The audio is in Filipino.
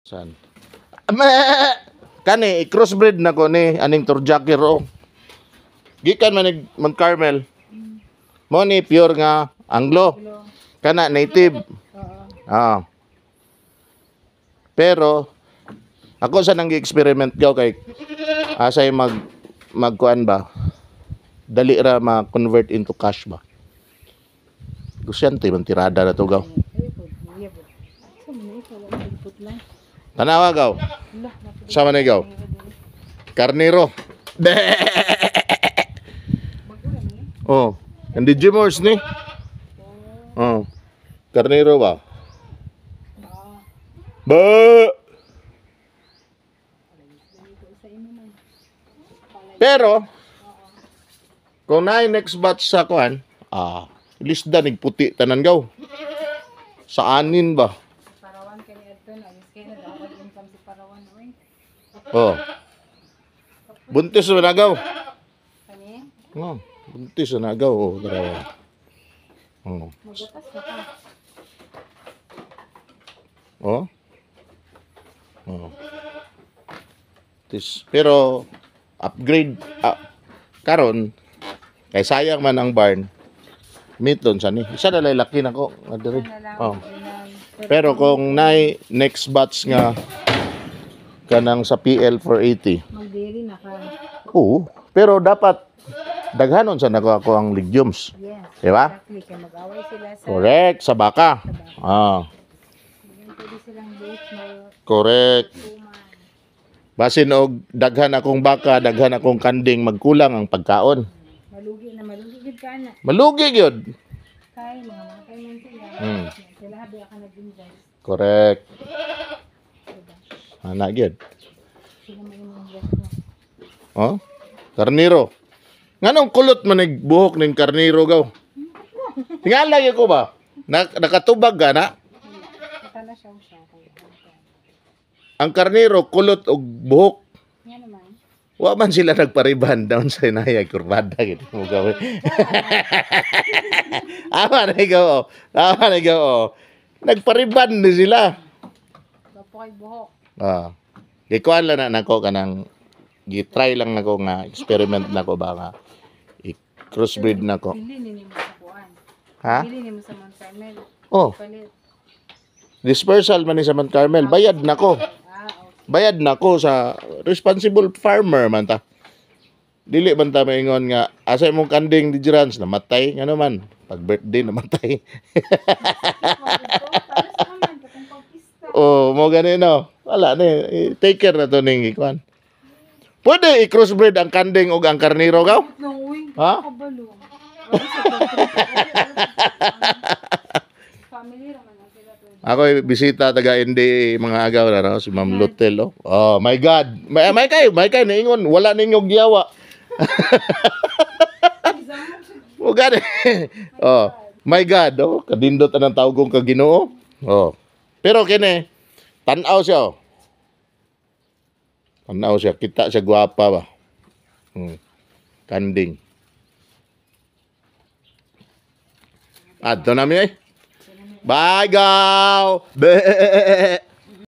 San? Kani crossbreed na ko ni aning Turjaki ro. Gikan man Mount Carmel. Mo ni pure nga Anglo. Kana native. Ah. Pero ako sa nang experiment gaw kay asay magkuan ba. Dali ra ma-convert into cash ba. Gusyante man tirada na to gaw. Tanawa gaw. Sama na gaw. Karnero. Oh, and the Jimors ni. Oh. Karnero ba? Ba. Pero kung na next batch sa kuan, lisda nigputi tanan gaw. Sa anin ba? Parawan kani adto na kay na dapat income si parawan oy. Oh. Buntis na nagaw. Kani? Oh, buntis na nagaw oh, darawa. Oh. Magatas na ka. Oh. Oh. Pero upgrade karon kay sayang man ang barn. Miton sa ni. Isa na lalaki nako adiri. Oh. Pero kung nay next batch nga kanang sa PL 480. Magdiri na ka. Oo, pero dapat daghanon sa nako ako ang legumes. Yes. Di ba? Exactly. Kaya mag-away sila sa Correct, sa baka. pwede silang bake mo. Correct. Tuman. Basin og daghan akong baka, daghan akong kanding, magkulang ang pagkaon. Malugi gid ka na. Malugi gyud. Kay mga matay man sila. Sila habi ka nag-invest. Correct. Ana gyud. Sila may invest mo. Oh? Karniro. Nganong kulot man nagbuhok ning karniro gaw? Tingala gyud ko ba? Nakatubag ka na? Kata na siya siya. Ang karniro kulot og buhok. Yan naman. Wa man sila nagpariban down sa inaya kurbada gid mo gawin. Ama na gaw. Ama na gaw. Nagpariban ni sila. Gapo kay buhok. Gikuan lang na nako kanang gi-try lang nako nga experiment nako ba nga i-crossbreed nako. Bili ni mo sa kuan. Ha? Bili ni mo sa Mount Carmel. Oh, Palit. dispersal man ni sa Mount Carmel, bayad nako. Okay. Bayad nako sa responsible farmer man ta. Dili man ta maingon nga asa imong kanding di jirans namatay ngano man pag birthday namatay. Oh, mo gani no. Wala ni take care na to ning ikuan. Pwede i-crossbreed ang kanding ug ang karniro gaw? No, uy. Ha? Kabalo. Family raman na sila to. Ako bisita taga NDA mga agaw na no? Si Ma'am Lutel oh. Oh my God. May kay niingon wala ninyong giyawa. O gani. Oh, my God oh, kadindot ang tawag kong kaginoo. Oh. Pero kini tan-aw siya oh. Tanaw siya, kita siya gwapa ba. Kanding. Adto na mi eh. Bye, gaw! Be!